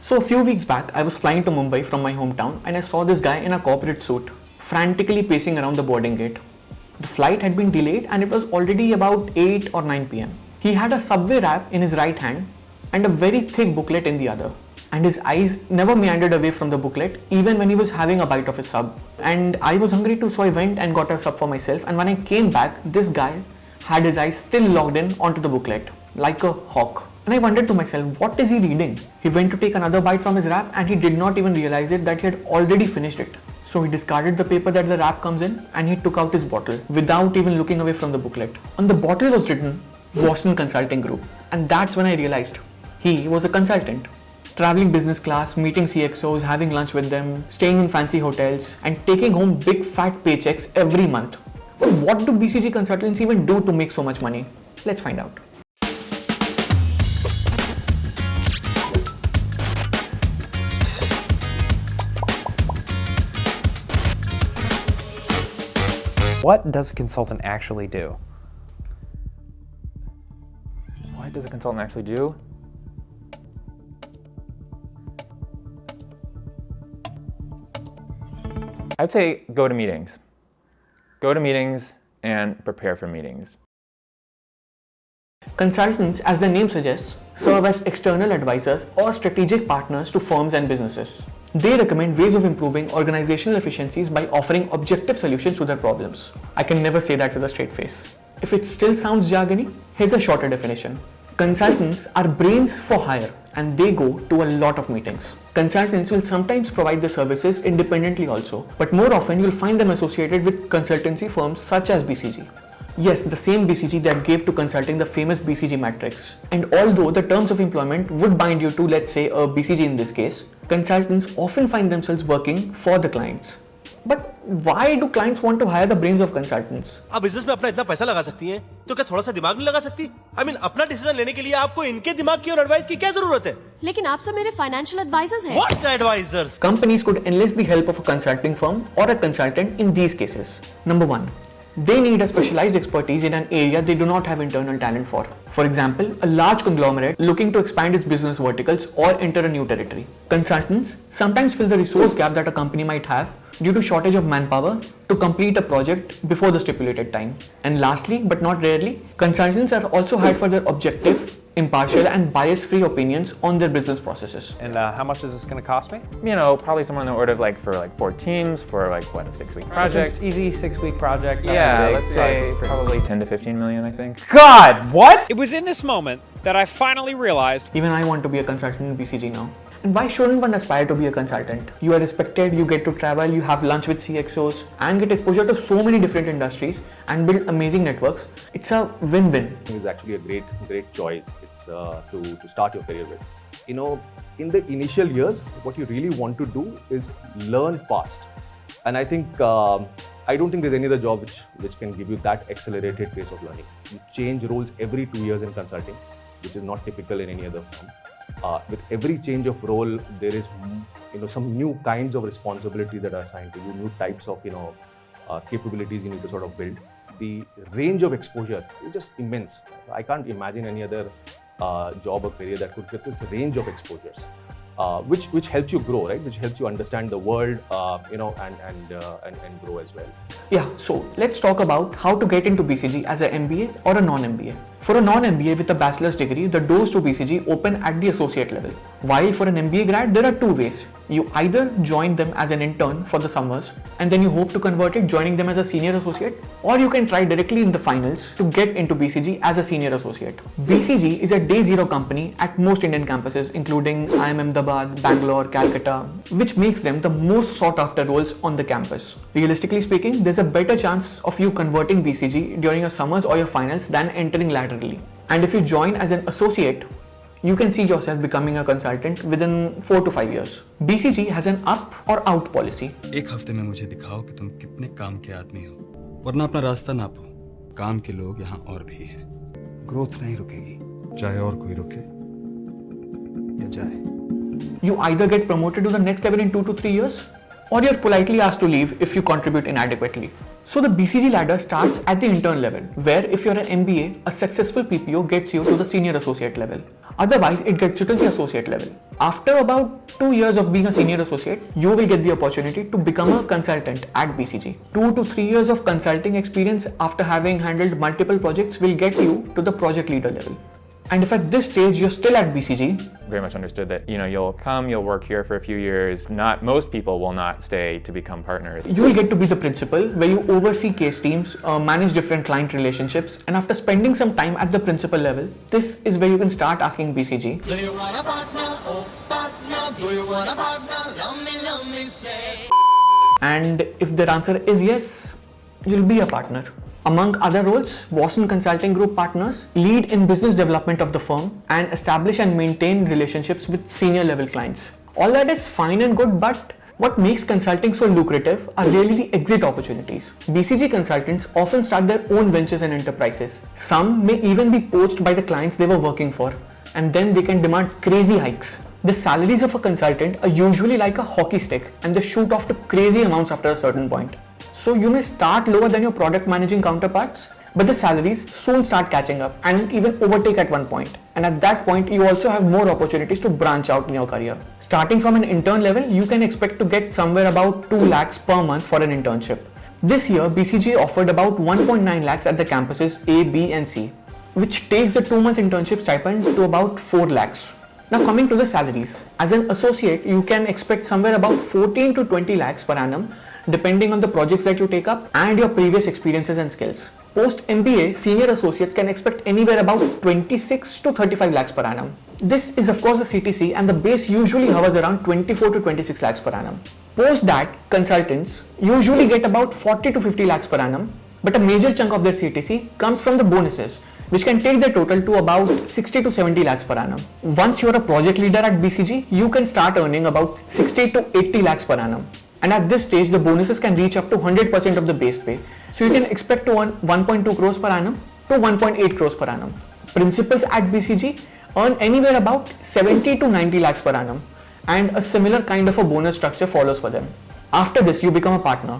So a few weeks back, I was flying to Mumbai from my hometown and I saw this guy in a corporate suit frantically pacing around the boarding gate. The flight had been delayed and it was already about 8 or 9 pm. He had a subway wrap in his right hand and a very thick booklet in the other. And his eyes never meandered away from the booklet even when he was having a bite of his sub. And I was hungry too, so I went and got a sub for myself, and when I came back, this guy had his eyes still locked in onto the booklet, like a hawk. And I wondered to myself, what is he reading? He went to take another bite from his wrap and he did not even realize it that he had already finished it. So he discarded the paper that the wrap comes in and he took out his bottle without even looking away from the booklet. On the bottle was written Boston Consulting Group, and that's when I realized he was a consultant. Traveling business class, meeting CXOs, having lunch with them, staying in fancy hotels, and taking home big fat paychecks every month. But what do BCG consultants even do to make so much money? Let's find out. What does a consultant actually do? What does a consultant actually do? I'd say go to meetings. Go to meetings and prepare for meetings. Consultants, as their name suggests, serve as external advisors or strategic partners to firms and businesses. They recommend ways of improving organizational efficiencies by offering objective solutions to their problems. I can never say that with a straight face. If it still sounds jargony, here's a shorter definition. Consultants are brains for hire and they go to a lot of meetings. Consultants will sometimes provide the services independently also, but more often you'll find them associated with consultancy firms such as BCG. Yes, the same BCG that gave to consulting the famous BCG matrix. And although the terms of employment would bind you to, let's say, a BCG in this case, consultants often find themselves working for the clients. But why do clients want to hire the brains of consultants? आप business में अपना इतना पैसा लगा सकती हैं, तो क्या थोड़ा सा दिमाग नहीं लगा सकती? I mean, अपना डिसीजन लेने के लिए आपको इनके दिमाग की और एडवाइस की क्या जरूरत है? लेकिन आप सब मेरे फाइनेंशियल एडवाइजर्स हैं। What advisors? Companies could enlist the help of a consulting firm or a consultant in these cases. Number 1. They need a specialized expertise in an area they do not have internal talent for. For example, a large conglomerate looking to expand its business verticals or enter a new territory. Consultants sometimes fill the resource gap that a company might have due to shortage of manpower to complete a project before the stipulated time. And lastly, but not rarely, consultants are also hired for their objective, impartial and bias-free opinions on their business processes. And how much is this going to cost me? You know, probably somewhere in the order of for 4 teams for a 6-week project. Easy 6-week project. Yeah, let's say probably 10 to 15 million, I think. God, what? It was in this moment that I finally realized Even I want to be a consultant in BCG now. And why shouldn't one aspire to be a consultant? You are respected, you get to travel, you have lunch with CXOs and get exposure to so many different industries and build amazing networks. It's a win-win. Is actually a great choice. It's to start your career with. You know, in the initial years, what you really want to do is learn fast. And I think I don't think there's any other job which can give you that accelerated pace of learning. You change roles every 2 years in consulting, which is not typical in any other firm. With every change of role, there is some new kinds of responsibility that are assigned to you, new types of capabilities you need to sort of build. The range of exposure is just immense. I can't imagine any other job or career that could get this range of exposures, which helps you grow, right? Which helps you understand the world, and grow as well. Yeah, so let's talk about how to get into BCG as an MBA or a non-MBA. For a non-MBA with a bachelor's degree, the doors to BCG open at the associate level. While for an MBA grad, there are 2 ways. You either join them as an intern for the summers and then you hope to convert it joining them as a senior associate, or you can try directly in the finals to get into BCG as a senior associate. BCG is a day zero company at most Indian campuses including IIM Ahmedabad, Bangalore, Calcutta, which makes them the most sought after roles on the campus. Realistically speaking, there's a better chance of you converting BCG during your summers or your finals than entering laterally. And if you join as an associate, you can see yourself becoming a consultant within 4 to 5 years. BCG has an up or out policy. एक हफ्ते में मुझे दिखाओ कि तुम कितने काम के आदमी हो, वरना अपना रास्ता नापो। काम के लोग यहाँ और भी हैं। ग्रोथ नहीं रुकेगी, चाहे और कोई रुके या जाए। You either get promoted to the next level in 2 to 3 years, or you're politely asked to leave if you contribute inadequately. So the BCG ladder starts at the intern level, where if you're an MBA, a successful PPO gets you to the senior associate level. Otherwise, it gets you to the associate level. After about 2 years of being a senior associate, you will get the opportunity to become a consultant at BCG. 2 to 3 years of consulting experience after having handled multiple projects will get you to the project leader level. And if at this stage you're still at BCG, Very much understood that, you'll work here for a few years. Most people will not stay to become partners. you will get to be the principal, where you oversee case teams, manage different client relationships, and after spending some time at the principal level, this is where you can start asking BCG, Do you want a partner? Oh, partner. Do you want a partner? Love me, say. and if their answer is yes, you'll be a partner. Among other roles, Boston Consulting Group partners lead in business development of the firm and establish and maintain relationships with senior level clients. All that is fine and good, but what makes consulting so lucrative are really the exit opportunities. BCG consultants often start their own ventures and enterprises. Some may even be poached by the clients they were working for, and then they can demand crazy hikes. The salaries of a consultant are usually like a hockey stick, and they shoot off to crazy amounts after a certain point. So you may start lower than your product managing counterparts, but the salaries soon start catching up and even overtake at one point. And at that point, you also have more opportunities to branch out in your career. Starting from an intern level, you can expect to get somewhere about 2 lakhs per month for an internship. This year, BCG offered about 1.9 lakhs at the campuses A, B and C, which takes the 2-month internship stipend to about 4 lakhs. Now coming to the salaries, as an associate, you can expect somewhere about 14 to 20 lakhs per annum, depending on the projects that you take up and your previous experiences and skills. Post MBA, senior associates can expect anywhere about 26 to 35 lakhs per annum. This is of course the CTC, and the base usually hovers around 24 to 26 lakhs per annum. Post that, consultants usually get about 40 to 50 lakhs per annum, but a major chunk of their CTC comes from the bonuses, which can take their total to about 60 to 70 lakhs per annum. Once you're a project leader at BCG, you can start earning about 60 to 80 lakhs per annum. And at this stage, the bonuses can reach up to 100% of the base pay. So you can expect to earn 1.2 crores per annum to 1.8 crores per annum. Principals at BCG earn anywhere about 70 to 90 lakhs per annum, and a similar kind of a bonus structure follows for them. After this, you become a partner,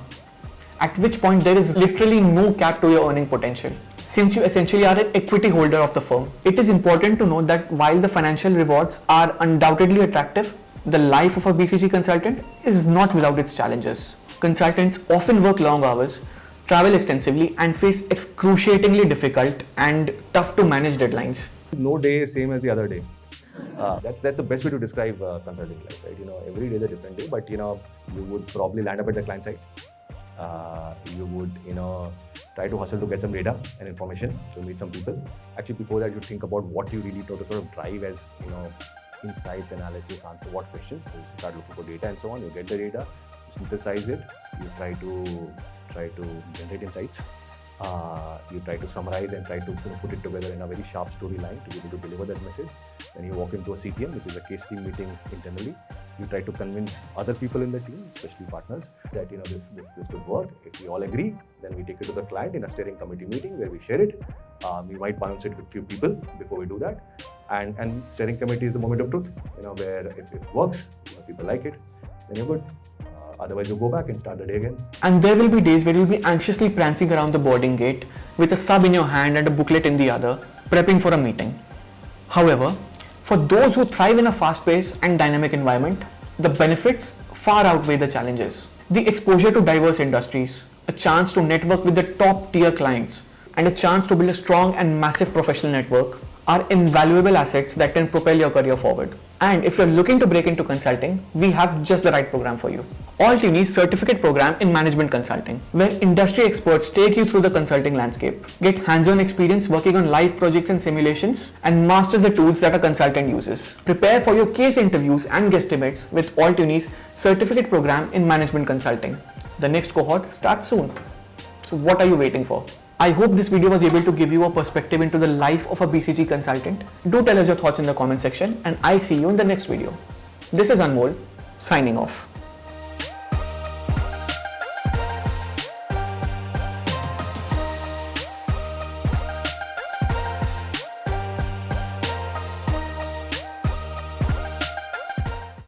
at which point there is literally no cap to your earning potential. Since you essentially are an equity holder of the firm, it is important to note that while the financial rewards are undoubtedly attractive, the life of a BCG consultant is not without its challenges. Consultants often work long hours, travel extensively, and face excruciatingly difficult and tough to manage deadlines. No day is same as the other day. That's the best way to describe consulting life, right? Every day is a different day, but you would probably land up at the client side. You would try to hustle to get some data and information to meet some people. Actually, before that, you think about what you really need to sort of drive as insights, analysis, answer what questions. So you start looking for data and so on. You get the data, you synthesize it, you try to generate insights. You try to summarize and try to put it together in a very sharp storyline to be able to deliver that message. Then you walk into a CTM, which is a case team meeting internally. You try to convince other people in the team, especially partners, that this could work. If we all agree, then we take it to the client in a steering committee meeting where we share it. We might bounce it with few people before we do that. And steering committee is the moment of truth, where if it works, people like it, then you're good. Otherwise, you go back and start the day again. And there will be days where you'll be anxiously prancing around the boarding gate with a sub in your hand and a booklet in the other, prepping for a meeting. However, for those who thrive in a fast-paced and dynamic environment, the benefits far outweigh the challenges. The exposure to diverse industries, a chance to network with the top-tier clients, and a chance to build a strong and massive professional network are invaluable assets that can propel your career forward. And if you're looking to break into consulting, we have just the right program for you. Altuni's certificate program in management consulting, where industry experts take you through the consulting landscape, get hands-on experience working on live projects and simulations, and master the tools that a consultant uses. Prepare for your case interviews and guesstimates with Altuni's certificate program in management consulting. The next cohort starts soon. So what are you waiting for? I hope this video was able to give you a perspective into the life of a BCG consultant. Do tell us your thoughts in the comment section, and I'll see you in the next video. This is Anmol, signing off.